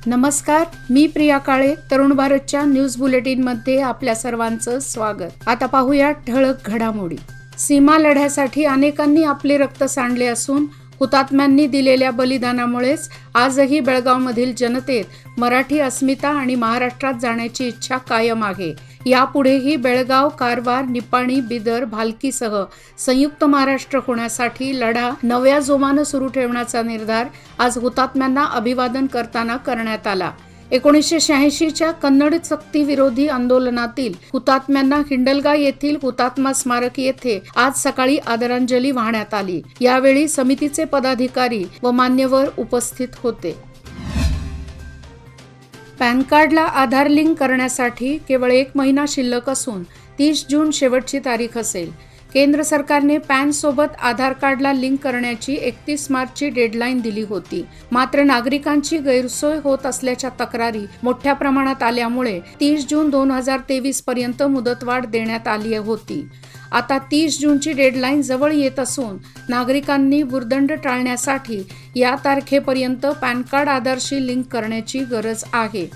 नमस्कार, मी प्रिया काळे. तरुण भारतच्या न्यूज बुलेटिन मध्ये आपल्या सर्वांचं स्वागत. आता पाहूया ठळक घडामोडी. सीमा लढ्यासाठी अनेकांनी आपले रक्त सांडले असून हुतात्म्यांनी दिलेल्या बलिदानामुळेच आजही बेळगावमधील जनतेत मराठी अस्मिता आणि महाराष्ट्रात जाण्याची इच्छा कायम आहे. यापुढेही बेळगाव, कारवार, निपाणी, बिदर, भालकीसह संयुक्त महाराष्ट्र होण्यासाठी लढा नव्या जोमानं सुरू ठेवण्याचा निर्धार आज हुतात्म्यांना अभिवादन करताना करण्यात आला. 1986च्या कन्नड सक्ती विरोधी आंदोलनातील हुतात्म्यांना हिंडलगा येथील हुतात्मा स्मारक येथे आज सकाळी आदरांजली वाहण्यात आली. यावेळी समितीचे पदाधिकारी व मान्यवर उपस्थित होते. पॅन कार्डला आधार लिंक करण्यासाठी केवळ 1 महिना शिल्लक असून 30 जून शेवटची तारीख असेल. केंद्र सरकारने पॅन सोबत आधार कार्डला लिंक करण्याची 31 मार्चची डेडलाईन दिली होती. मात्र नागरिकांची गैरसोय होत असल्याच्या तक्रारी मोठ्या प्रमाणात आल्यामुळे 30 जून 2023 पर्यंत मुदतवाढ देण्यात आली होती. आता 30 जूनची डेडलाईन जवळ येत असून नागरिकांनी भुर्दंड टाळण्यासाठी या तारखेपर्यंत पॅन कार्ड आधारशी लिंक करण्याची गरज आहे.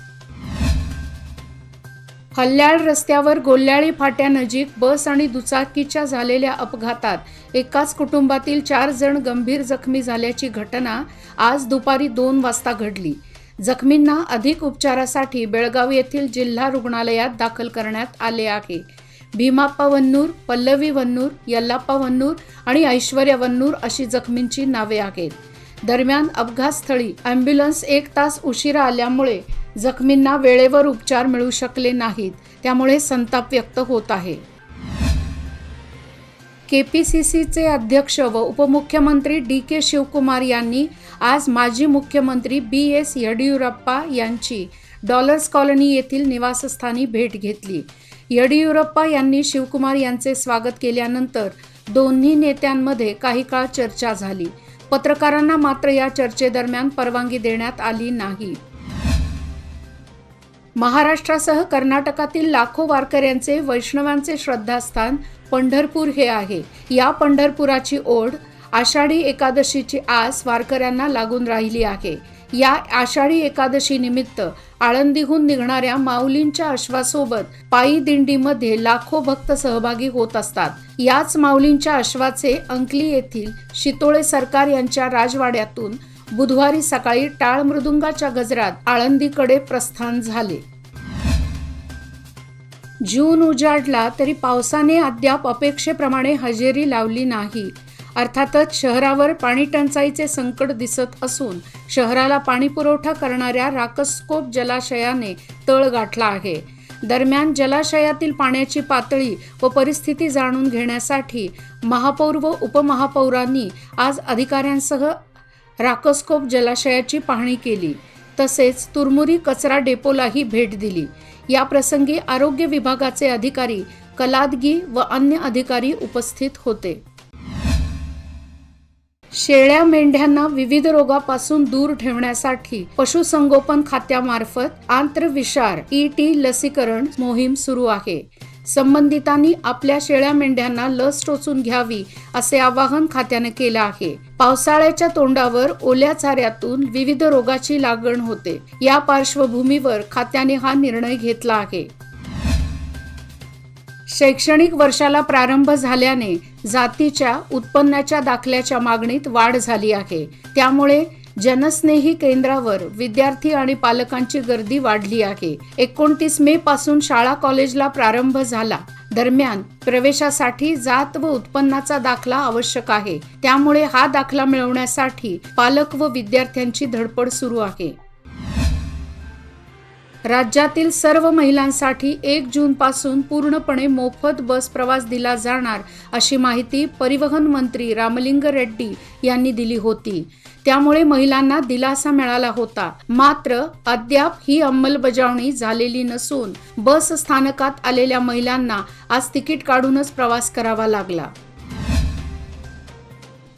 हल्याळ रस्त्यावर गोल्याळी फाट्यानजीक बस आणि दुचाकीच्या झालेल्या अपघातात एकाच कुटुंबातील 4 जण गंभीर जखमी झाल्याची घटना आज दुपारी 2 वाजता घडली. जखमींना अधिक उपचारासाठी बेळगाव येथील जिल्हा रुग्णालयात दाखल करण्यात आले आहे. भीमाप्पा वन्नूर, पल्लवी वन्नूर, यल्लाप्पा वन्नूर आणि ऐश्वर्या वन्नूर अशी जखमींची नावे आहेत. दरम्यान अपघातस्थळी अँब्युलन्स 1 तास उशिरा आल्यामुळे जखमींना वेळेवर उपचार मिळू शकले नाहीत. त्यामुळे संताप व्यक्त होत आहे. केपीसीसीचे अध्यक्ष व उपमुख्यमंत्री DK शिवकुमार यांनी आज माजी मुख्यमंत्री BS येडियुरप्पा यांची डॉलर्स कॉलनी येथील निवासस्थानी भेट घेतली. येडियुरप्पा यांनी शिवकुमार यांचे स्वागत केल्यानंतर दोन्ही नेत्यांमध्ये काही काळ चर्चा झाली. पत्रकारांना मात्र या चर्चेदरम्यान परवानगी देण्यात आली नाही. महाराष्ट्रासह कर्नाटकातील लाखो वारकऱ्यांचे वैष्णवांचे श्रद्धास्थान पंढरपूर हे आहे. या पंढरपुराची ओढ आषाढी एकादशीची आस वारकऱ्यांना लागून राहिली आहे. या आषाढी एकादशी निमित्त आळंदीहून निघणाऱ्या माऊलींच्या अश्वासोबत पायी दिंडीमध्ये लाखो भक्त सहभागी होत असतात. याच माऊलींच्या अश्वाचे अंकली येथील शितोळे सरकार यांच्या राजवाड्यातून बुधवारी सकाळी टाळ मृदुंगाच्या गजरात आळंदीकडे प्रस्थान झाले. जून उजाडला तरी पावसाने अद्याप अपेक्षेप्रमाणे हजेरी लावली नाही. अर्थातच शहरावर पाणी टंचाईचे संकट दिसत असून शहराला पाणी पुरवठा करणाऱ्या राकसकोप जलाशयाने तळ गाठला आहे. दरम्यान जलाशयातील पाण्याची पातळी व परिस्थिती जाणून घेण्यासाठी महापौर व उपमहापौरांनी आज अधिकाऱ्यांसह राकसकोप जलाशयाची पाहणी केली. तसेच तुरमुरी कचरा डेपोलाही भेट दिली. या प्रसंगी आरोग्य विभागाचे अधिकारी, कलादगी व अन्य अधिकारी उपस्थित होते. शेळ्या मेंढ्यांना विविध रोगापासून दूर ठेवण्यासाठी पशुसंगोपन खात्यामार्फत आंत्रविषार ET लसीकरण मोहीम सुरू आहे. संबंधितांनी आपल्या शेळ्या मेंढ्यांना लस टोचून घ्यावी असे आवाहन खात्याने केले आहे. पावसाळ्याच्या तोंडावर ओल्या चाऱ्यातून विविध रोगाची लागण होते. या पार्श्वभूमीवर खात्याने हा निर्णय घेतला आहे. शैक्षणिक वर्षाला प्रारंभ झाल्याने जातीच्या उत्पन्नाच्या दाखल्याच्या मागणीत वाढ झाली आहे. त्यामुळे जनस्नेही केंद्रावर विद्यार्थी आणि पालकांची गर्दी वाढली आहे. 29 मे पासून शाळा कॉलेजला प्रारंभ झाला. दरम्यान प्रवेशासाठी जात व उत्पन्नाचा दाखला आवश्यक आहे. त्यामुळे हा दाखला मिळवण्यासाठी पालक व विद्यार्थ्यांची धडपड सुरू आहे. राज्यातील सर्व महिलांसाठी 1 जून पासून पूर्णपणे मोफत बस प्रवास दिला जाणार अशी माहिती परिवहन मंत्री रामलिंग रेड्डी यांनी दिली होती. त्यामुळे महिलांना दिलासा मिळाला होता. मात्र अद्याप ही अंमलबजावणी झालेली नसून बस स्थानकात आलेल्या महिलांना आज तिकीट काढूनच प्रवास करावा लागला.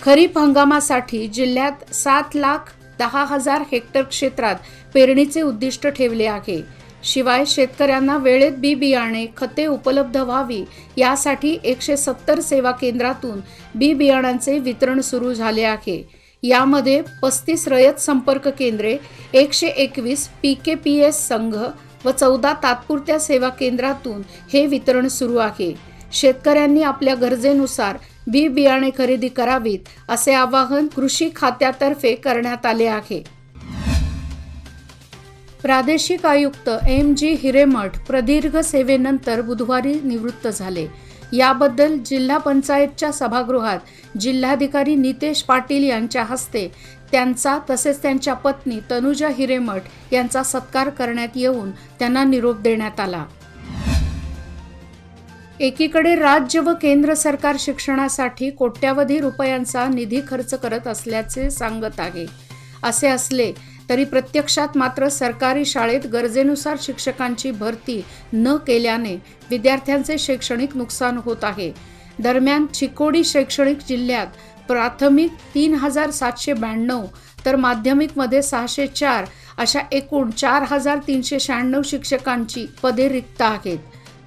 खरीप हंगामासाठी जिल्ह्यात 7,10,000 हेक्टर क्षेत्रात पेरणीचे उद्दिष्ट ठेवले आहे. शिवाय शेतकऱ्यांना वेळेत बी बियाणे, खते उपलब्ध व्हावी यासाठी 170 सेवा केंद्रातून बी बियाणांचे वितरण सुरू झाले आहे. यामध्ये 35 रयत संपर्क केंद्रे, 121 PKPS संघ व 14 तात्पुरत्या सेवा केंद्रातून हे वितरण सुरू आहे. शेतकऱ्यांनी आपल्या गरजेनुसार बी बियाणे खरेदी करावीत असे आवाहन कृषी खात्यातर्फे करण्यात आले आहे. प्रादेशिक आयुक्त MG हिरेमठ प्रदीर्घ सेवेनंतर बुधवारी निवृत्त झाले. याबद्दल जिल्हा पंचायतच्या सभागृहात जिल्हाधिकारी नितेश पाटील यांच्या हस्ते त्यांचा तसेच त्यांच्या पत्नी तनुजा हिरेमठ यांचा सत्कार करण्यात येऊन त्यांना निरोप देण्यात आला. एकीकडे राज्य व केंद्र सरकार शिक्षणासाठी कोट्यावधी रुपयांचा निधी खर्च करत असल्याचे सांगत आहे. असे असले तरी प्रत्यक्षात मात्र सरकारी शाळेत गरजेनुसार शिक्षकांची भरती न केल्याने विद्यार्थ्यांचे शैक्षणिक नुकसान होत आहे. दरम्यान चिकोडी शैक्षणिक जिल्ह्यात प्राथमिक 3792 तर माध्यमिकमध्ये 604 अशा एकूण 4396 शिक्षकांची पदे रिक्त आहेत.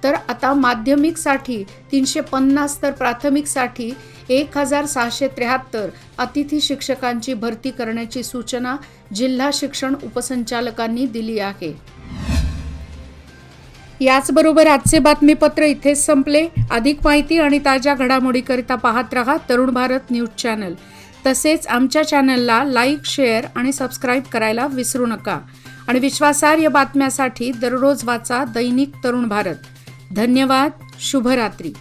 तर आता माध्यमिकसाठी 350 तर प्राथमिकसाठी 1673 अतिथी शिक्षकांची भरती करण्याची सूचना जिल्हा शिक्षण उपसंचालकांनी दिली आहे. याचबरोबर आजचे बातमीपत्र इथेच संपले. अधिक माहिती आणि ताज्या घडामोडीकरिता पाहत रहा तरुण भारत न्यूज चॅनल. तसेच आमच्या चॅनलला लाईक, शेअर आणि सबस्क्राईब करायला विसरू नका. आणि विश्वासार्ह बातम्यासाठी दररोज वाचा दैनिक तरुण भारत. धन्यवाद. शुभरात्री.